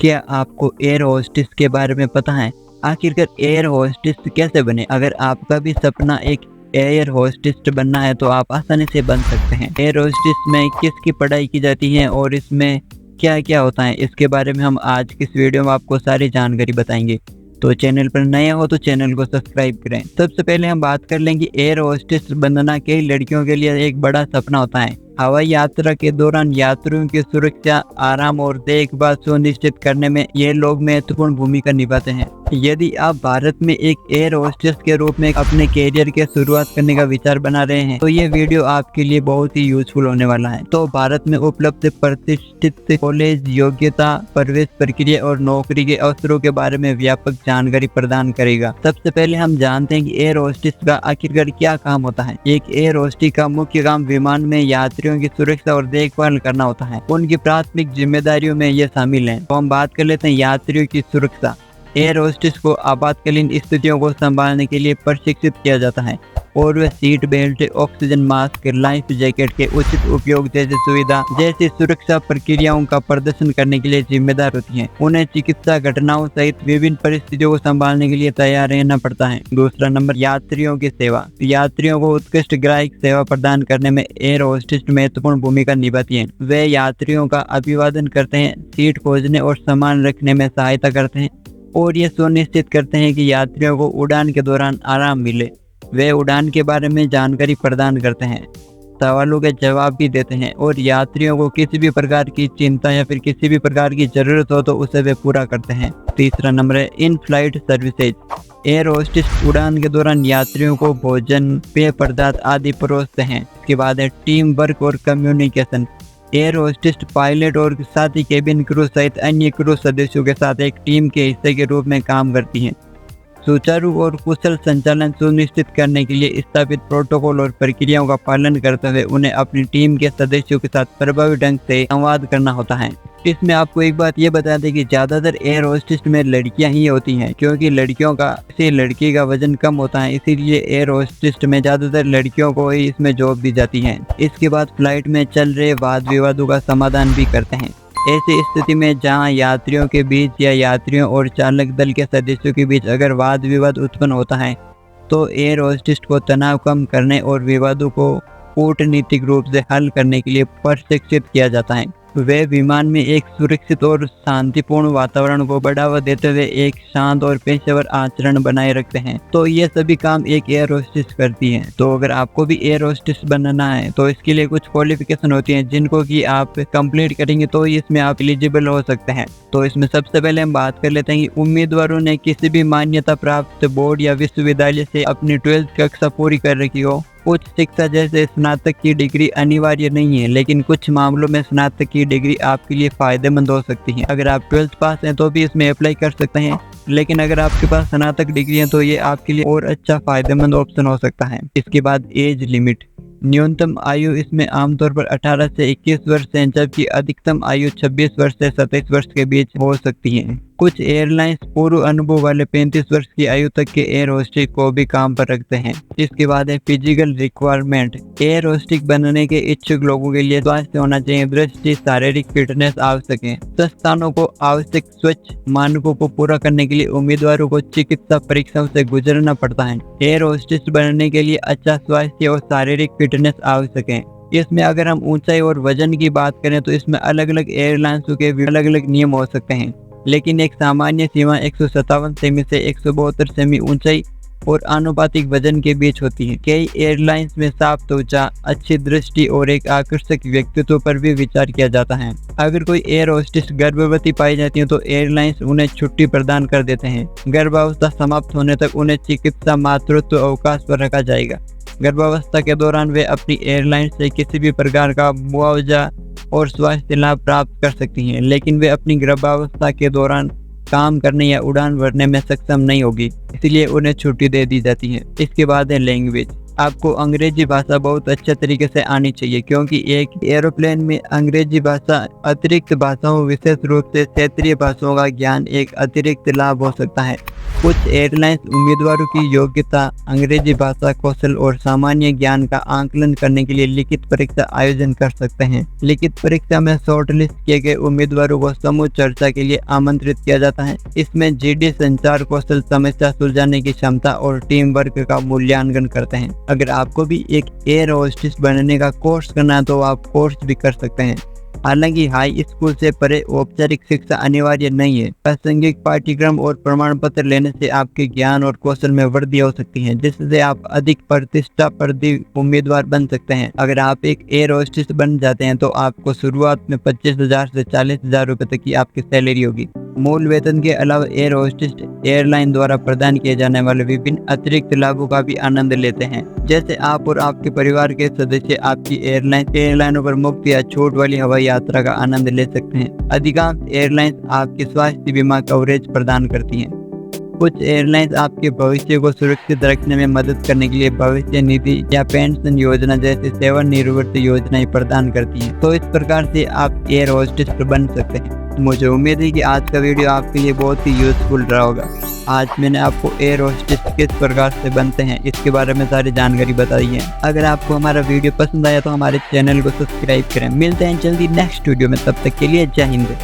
क्या आपको air hostess के बारे में पता है? आखिरकार एयर होस्टेस कैसे बने? अगर आपका भी सपना एक एयर होस्टेस बनना है तो आप आसानी से बन सकते हैं। एयर होस्टेस में किसकी पढ़ाई की जाती है और इसमें क्या-क्या होता है, इसके बारे में हम आज की इस वीडियो में आपको सारी जानकारी बताएंगे। तो चैनल पर नए हो तो चैनल को सब्सक्राइब करें। सबसे पहले हम बात कर लेंगे एयर होस्टेस बनना कई लड़कियों के लिए एक बड़ा सपना होता है। हवाई यात्रा के दौरान यात्रियों की सुरक्षा, आराम और देखभाल सुनिश्चित करने में ये लोग महत्वपूर्ण भूमिका निभाते हैं। यदि आप भारत में एक एयर होस्टेस के रूप में अपने कैरियर की शुरुआत करने का विचार बना रहे हैं तो ये वीडियो आपके लिए बहुत ही यूजफुल होने वाला है। तो भारत में उपलब्ध प्रतिष्ठित कॉलेज, योग्यता, प्रवेश प्रक्रिया और नौकरी के अवसरों के बारे में व्यापक जानकारी प्रदान करेगा। सबसे पहले हम जानते हैं कि एयर होस्टेस का आखिरकार क्या काम होता है। एक एयर होस्टेस का मुख्य काम विमान में यात्रियों की सुरक्षा और देखभाल करना होता है। उनकी प्राथमिक जिम्मेदारियों में ये शामिल है। तो हम बात कर लेते हैं यात्रियों की सुरक्षा। एयर होस्टेस को आपातकालीन स्थितियों को संभालने के लिए प्रशिक्षित किया जाता है और वे seat belt, oxygen mask, life jacket के उचित उपयोग जैसी सुरक्षा प्रक्रियाओं का प्रदर्शन करने के लिए जिम्मेदार होती हैं। उन्हें चिकित्सा घटनाओं सहित विभिन्न परिस्थितियों को संभालने के लिए तैयार रहना पड़ता है। दूसरा नंबर, यात्रियों की सेवा। यात्रियों को उत्कृष्ट ग्राहक सेवा प्रदान करने में एयर होस्टेस महत्वपूर्ण भूमिका निभाती है। वे यात्रियों का अभिवादन करते हैं, सीट खोजने और सामान रखने में सहायता करते हैं और ये सुनिश्चित करते हैं कि यात्रियों को उड़ान के दौरान आराम मिले। वे उड़ान के बारे में जानकारी प्रदान करते हैं, सवालों के जवाब भी देते हैं और यात्रियों को किसी भी प्रकार की चिंता या फिर किसी भी प्रकार की जरूरत हो तो उसे वे पूरा करते हैं। तीसरा नंबर है in flight services. Air hostess उड़ान के दौरान यात्रियों को भोजन, पेय पदार्थ आदि परोसते हैं। इसके बाद है टीम वर्क और कम्युनिकेशन। एयर होस्टेस पायलट और साथी केबिन क्रू सहित अन्य क्रू सदस्यों के साथ एक टीम के हिस्से के रूप में काम करती हैं। सुचारू और कुशल संचालन सुनिश्चित करने के लिए स्थापित प्रोटोकॉल और प्रक्रियाओं का पालन करते हुए उन्हें अपनी टीम के सदस्यों के साथ प्रभावी ढंग से संवाद करना होता है। इसमें आपको एक बात ये बता दें कि ज़्यादातर एयर होस्टेस में लड़कियां ही होती हैं, क्योंकि लड़की का वजन कम होता है, इसीलिए एयर होस्टेस में ज़्यादातर लड़कियों को ही इसमें जॉब दी जाती है। इसके बाद फ्लाइट में चल रहे वाद विवादों का समाधान भी करते हैं। ऐसी स्थिति में जहां यात्रियों के बीच या यात्रियों और चालक दल के सदस्यों के बीच अगर वाद विवाद उत्पन्न होता है तो एयर होस्टेस को तनाव कम करने और विवादों को कूटनीतिक रूप से हल करने के लिए प्रशिक्षित किया जाता है। वे विमान में एक सुरक्षित और शांतिपूर्ण वातावरण को बढ़ावा देते हुए एक शांत और पेशेवर आचरण बनाए रखते हैं। तो ये सभी काम एक एयर होस्टेस करती है। तो अगर आपको भी एयर होस्टेस बनना है तो इसके लिए कुछ क्वालिफिकेशन होती हैं जिनको कि आप कंप्लीट करेंगे तो इसमें आप एलिजिबल हो सकते हैं। तो इसमें सबसे पहले हम बात कर लेते हैं कि उम्मीदवारों ने किसी भी मान्यता प्राप्त बोर्ड या विश्वविद्यालय से अपनी 12th कक्षा पूरी कर रखी हो। उच्च शिक्षा जैसे स्नातक की डिग्री अनिवार्य नहीं है, लेकिन कुछ मामलों में स्नातक की डिग्री आपके लिए फायदेमंद हो सकती है। अगर आप 12th पास हैं तो भी इसमें अप्लाई कर सकते हैं, लेकिन अगर आपके पास स्नातक डिग्री है तो ये आपके लिए और अच्छा फायदेमंद ऑप्शन हो सकता है। इसके बाद एज लिमिट। न्यूनतम आयु इसमें आमतौर पर 18 से 21 वर्ष है, जबकि अधिकतम आयु 26 वर्ष से 27 वर्ष के बीच हो सकती है। कुछ एयरलाइंस पूर्व अनुभव वाले 35 वर्ष की आयु तक के एयर होस्टेस को भी काम पर रखते हैं। इसके बाद है फिजिकल रिक्वायरमेंट। एयर होस्टेस बनने के इच्छुक लोगों के लिए स्वास्थ्य होना चाहिए, दृष्टि, शारीरिक फिटनेस आवश्यक है। संस्थानों को आवश्यक स्वच्छ मानकों को पूरा करने के लिए उम्मीदवारों को चिकित्सा परीक्षाओं से गुजरना पड़ता है। एयर होस्टेस बनने के लिए अच्छा स्वास्थ्य और शारीरिक फिटनेस आवश्यक है। इसमें अगर हम ऊंचाई और वजन की बात करें तो इसमें अलग अलग एयरलाइंस के अलग अलग नियम हो सकते हैं, लेकिन एक सामान्य सीमा 157 सेमी से 172 सेमी ऊंचाई और आनुपातिक वजन के बीच होती है। कई एयरलाइंस में साफ त्वचा, अच्छी दृष्टि और एक आकर्षक व्यक्तित्व पर भी विचार किया जाता है। अगर कोई एयर होस्टेस गर्भवती पाई जाती है तो एयरलाइंस उन्हें छुट्टी प्रदान कर देते हैं। गर्भावस्था समाप्त होने तक उन्हें चिकित्सा मातृत्व अवकाश पर रखा जाएगा। गर्भावस्था के दौरान वे अपनी एयरलाइन से किसी भी प्रकार का मुआवजा और स्वास्थ्य लाभ प्राप्त कर सकती हैं, लेकिन वे अपनी गर्भावस्था के दौरान काम करने या उड़ान भरने में सक्षम नहीं होगी, इसलिए उन्हें छुट्टी दे दी जाती है। इसके बाद है लैंग्वेज। आपको अंग्रेजी भाषा बहुत अच्छे तरीके से आनी चाहिए, क्योंकि एक एरोप्लेन में अंग्रेजी भाषा अतिरिक्त भाषाओं, विशेष रूप से क्षेत्रीय भाषाओं का ज्ञान एक अतिरिक्त लाभ हो सकता है। कुछ एयरलाइंस उम्मीदवारों की योग्यता, अंग्रेजी भाषा कौशल और सामान्य ज्ञान का आकलन करने के लिए लिखित परीक्षा आयोजन कर सकते हैं। लिखित परीक्षा में शॉर्टलिस्ट किए गए उम्मीदवारों को समूह चर्चा के लिए आमंत्रित किया जाता है। इसमें जीडी संचार कौशल, समस्या सुलझाने की क्षमता और टीम वर्क का मूल्यांकन करते हैं। अगर आपको भी एक एयर होस्टेस बनने का कोर्स करना है तो आप कोर्स भी कर सकते हैं। हालांकि हाई स्कूल से परे औपचारिक शिक्षा अनिवार्य नहीं है। प्रासंगिक पाठ्यक्रम और प्रमाण पत्र लेने से आपके ज्ञान और कौशल में वृद्धि हो सकती है, जिससे आप अधिक प्रतिष्ठाप्रदी उम्मीदवार बन सकते हैं। अगर आप एक एयर होस्टेस बन जाते हैं तो आपको शुरुआत में 25,000 से 40,000 रुपए तक की आपकी सैलरी होगी। मूल वेतन के अलावा एयर होस्टेस एयरलाइन द्वारा प्रदान किए जाने वाले विभिन्न अतिरिक्त लाभों का भी आनंद लेते हैं, जैसे आप और आपके परिवार के सदस्य आपकी एयरलाइनों पर मुफ्त या छूट वाली हवाई यात्रा का आनंद ले सकते हैं। अधिकांश एयरलाइंस आपके स्वास्थ्य बीमा कवरेज प्रदान करती हैं। कुछ एयरलाइंस आपके भविष्य को सुरक्षित रखने में मदद करने के लिए भविष्य निधि या पेंशन योजना जैसी सेवानिवृत्ति योजनाएं प्रदान करती हैं। तो इस प्रकार से आप एयर होस्टेस बन सकते हैं। मुझे उम्मीद है कि आज का वीडियो आपके लिए बहुत ही यूजफुल रहा होगा। आज मैंने आपको एयर होस्टेस किस प्रकार से बनते हैं इसके बारे में सारी जानकारी बताई है। अगर आपको हमारा वीडियो पसंद आया तो हमारे चैनल को सब्सक्राइब करें। मिलते हैं जल्दी नेक्स्ट वीडियो में, तब तक के लिए जय हिंद।